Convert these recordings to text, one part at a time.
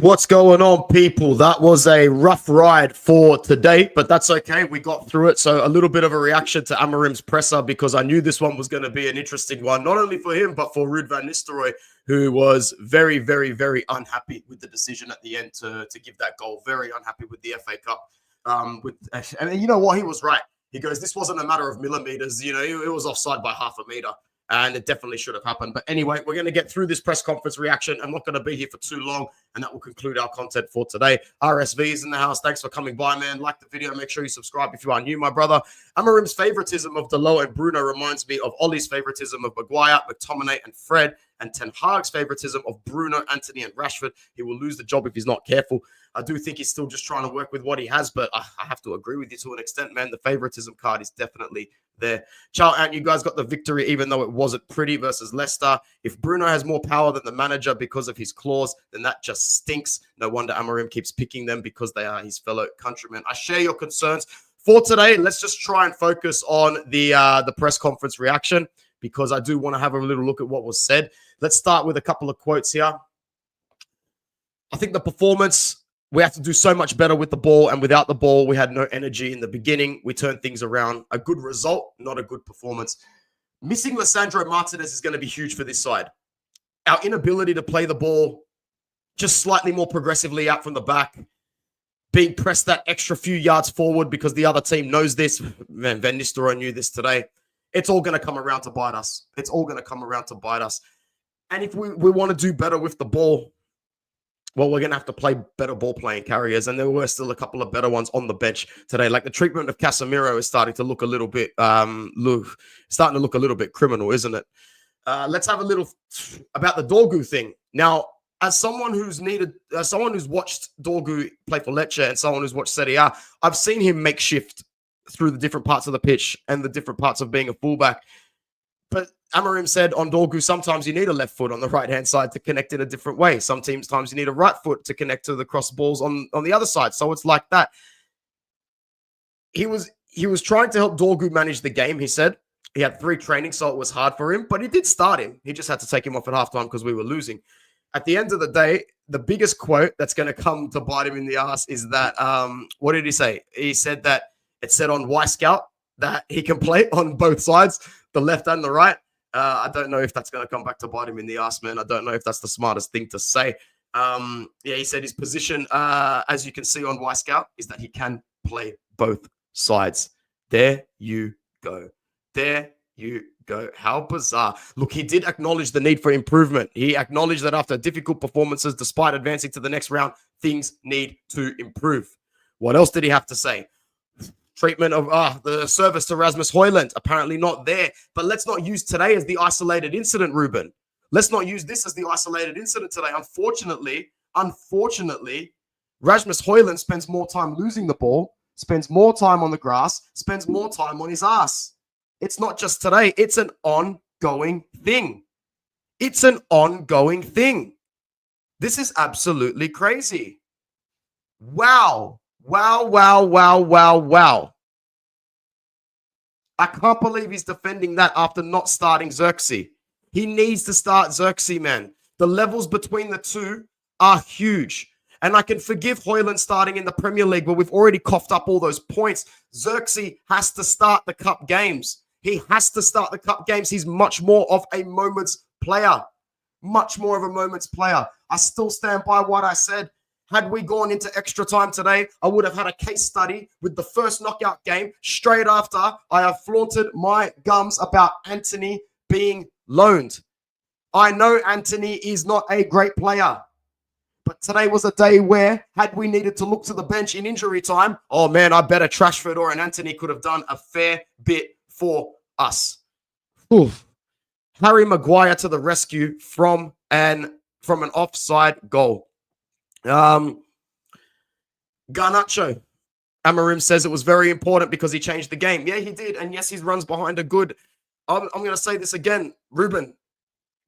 What's going on, people? That was a rough ride for today, but that's okay. We got through it. So a little bit of a reaction to Amorim's presser, because I knew this one was going to be an interesting one, not only for him, but for Ruud van Nistelrooy, who was very, very, very unhappy with the decision at the end to give that goal. Very unhappy with the FA Cup. And you know what? He was right. He goes, this wasn't a matter of millimeters. You know, it was offside by half a meter. And it definitely should have happened. But anyway, we're going to get through this press conference reaction. I'm not going to be here for too long, and that will conclude our content for today. RSV is in the house. Thanks for coming by, man. Like the video. Make sure you subscribe if you are new, my brother. Amorim's favoritism of Dalot and Bruno reminds me of Ollie's favoritism of Maguire, McTominay, and Fred, and Ten Hag's favoritism of Bruno, Anthony, and Rashford. He will lose the job if he's not careful. I do think he's still just trying to work with what he has, but I have to agree with you to an extent, man. The favoritism card is definitely there. Ciao, and you guys got the victory, even though it wasn't pretty versus Leicester. If Bruno has more power than the manager because of his clause, then that just stinks. No wonder Amorim keeps picking them, because they are his fellow countrymen. I share your concerns. For today, let's just try and focus on the press conference reaction, because I do want to have a little look at what was said. Let's start with a couple of quotes here. I think the performance, we have to do so much better with the ball, and without the ball, we had no energy in the beginning. We turned things around. A good result, not a good performance. Missing Lisandro Martinez is going to be huge for this side. Our inability to play the ball just slightly more progressively out from the back, being pressed that extra few yards forward because the other team knows this. Man, Van Nistelrooy knew this today. It's all going to come around to bite us. It's all going to come around to bite us. And if we want to do better with the ball, well, we're going to have to play better ball-playing carriers, and there were still a couple of better ones on the bench today. Like the treatment of Casemiro is starting to look a little bit, criminal, isn't it? Let's have a little about the Dorgu thing. Now, as someone who's watched Dorgu play for Lecce and someone who's watched Serie A, I've seen him make shift through the different parts of the pitch and the different parts of being a fullback. But Amorim said on Dorgu, sometimes you need a left foot on the right-hand side to connect in a different way. Sometimes you need a right foot to connect to the cross balls on the other side. So it's like that. He was trying to help Dorgu manage the game, he said. He had 3 trainings, so it was hard for him. But he did start him. He just had to take him off at halftime because we were losing. At the end of the day, the biggest quote that's going to come to bite him in the ass is that, what did he say? He said that it said on Y-Scout that he can play on both sides, the left and the right. I don't know if that's going to come back to bite him in the ass, man. I don't know if that's the smartest thing to say. Yeah, he said his position, as you can see on Y-Scout, is that he can play both sides. There you go. There you go. How bizarre. Look, he did acknowledge the need for improvement. He acknowledged that after difficult performances, despite advancing to the next round, things need to improve. What else did he have to say? Treatment of the service to Rasmus Hojlund, apparently not there. But let's not use today as the isolated incident, Ruben. Let's not use this as the isolated incident today. Unfortunately, Rasmus Hojlund spends more time losing the ball, spends more time on the grass, spends more time on his ass. It's not just today. It's an ongoing thing. It's an ongoing thing. This is absolutely crazy. Wow. Wow, wow, wow, wow, wow. I can't believe he's defending that after not starting Xerxes. He needs to start Xerxes, man. The levels between the two are huge. And I can forgive Hojlund starting in the Premier League, but we've already coughed up all those points. Xerxes has to start the cup games. He has to start the cup games. He's much more of a moments player. Much more of a moments player. I still stand by what I said. Had we gone into extra time today, I would have had a case study with the first knockout game. Straight after, I have flaunted my gums about Anthony being loaned. I know Anthony is not a great player, but today was a day where, had we needed to look to the bench in injury time, oh man, I bet a Trashford or an Anthony could have done a fair bit for us. Oof. Harry Maguire to the rescue from an offside goal. Garnacho. Amorim says it was very important because he changed the game. Yeah, he did. And yes, his runs behind are good. I'm going to say this again. Ruben,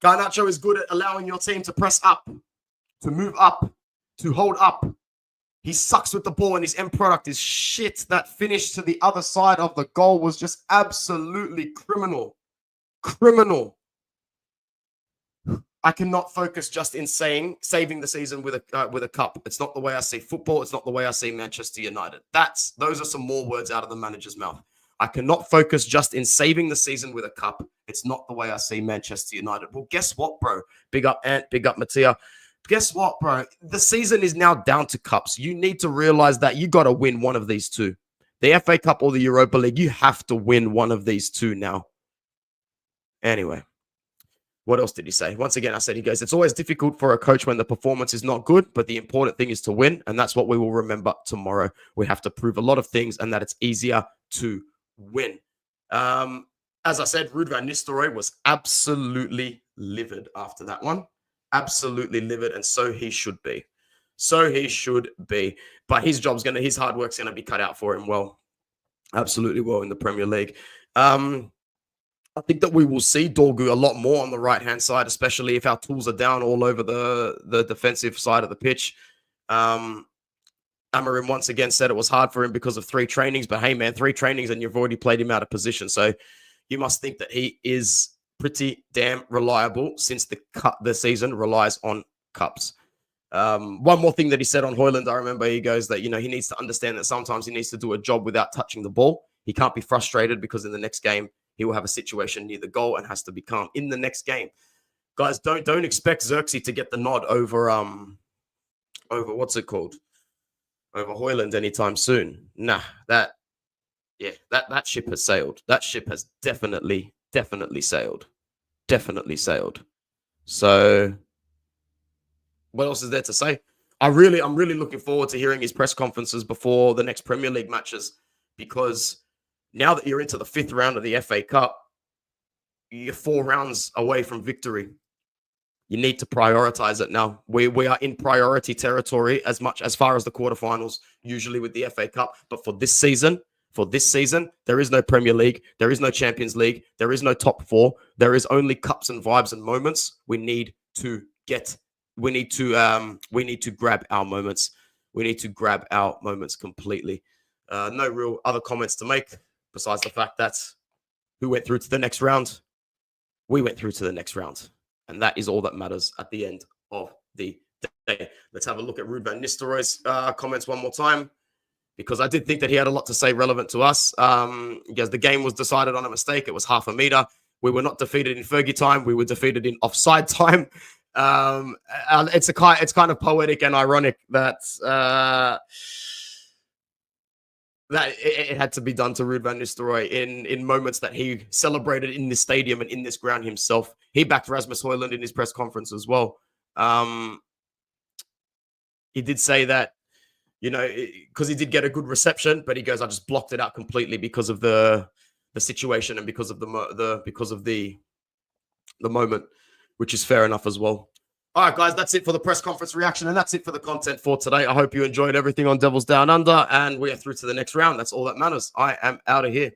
Garnacho is good at allowing your team to press up, to move up, to hold up. He sucks with the ball and his end product is shit. That finish to the other side of the goal was just absolutely criminal. Criminal. I cannot focus just in saving the season with a cup. It's not the way I see football. It's not the way I see Manchester United. Those are some more words out of the manager's mouth. I cannot focus just in saving the season with a cup. It's not the way I see Manchester United. Well, guess what, bro? Big up Ant, big up Mattia. Guess what, bro? The season is now down to cups. You need to realize that you got to win one of these two. The FA Cup or the Europa League, you have to win one of these two now. Anyway. What else did he say? Once again, I said, he goes, it's always difficult for a coach when the performance is not good, but the important thing is to win. And that's what we will remember tomorrow. We have to prove a lot of things and that it's easier to win. As I said, Ruud van Nistelrooy was absolutely livid after that one. Absolutely livid. And so he should be. So he should be. But his hard work's going to be cut out for him well. Absolutely well in the Premier League. I think that we will see Dorgu a lot more on the right-hand side, especially if our tools are down all over the defensive side of the pitch. Amorim once again said it was hard for him because of 3 trainings. But hey, man, 3 trainings and you've already played him out of position. So you must think that he is pretty damn reliable since the season relies on cups. One more thing that he said on Hojlund, I remember he goes that, he needs to understand that sometimes he needs to do a job without touching the ball. He can't be frustrated because in the next game, he will have a situation near the goal and has to be calm in the next game. Guys, don't expect Xerxes to get the nod over what's it called? Over Hojlund anytime soon. Nah, that ship has sailed. That ship has definitely sailed. Definitely sailed. So what else is there to say? I'm really looking forward to hearing his press conferences before the next Premier League matches, because now that you're into the 5th round of the FA Cup, you're 4 rounds away from victory. You need to prioritize it now. We are in priority territory as far as the quarterfinals, usually with the FA Cup. But for this season, there is no Premier League, there is no Champions League, there is no top 4. There is only cups and vibes and moments. We need to grab our moments. We need to grab our moments completely. No real other comments to make, besides the fact that who went through to the next round? We went through to the next round. And that is all that matters at the end of the day. Let's have a look at Ruud van Nistelrooy's comments one more time, because I did think that he had a lot to say relevant to us. Because the game was decided on a mistake. It was half a meter. We were not defeated in Fergie time. We were defeated in offside time. It's kind of poetic and ironic that that it had to be done to Ruud van Nistelrooy in moments that he celebrated in this stadium and in this ground himself. He backed Rasmus Hojlund in his press conference as well. He did say that, because he did get a good reception, but he goes, I just blocked it out completely because of the situation and because of the moment, which is fair enough as well. All right, guys, that's it for the press conference reaction, and that's it for the content for today. I hope you enjoyed everything on Devils Down Under, and we are through to the next round. That's all that matters. I am out of here.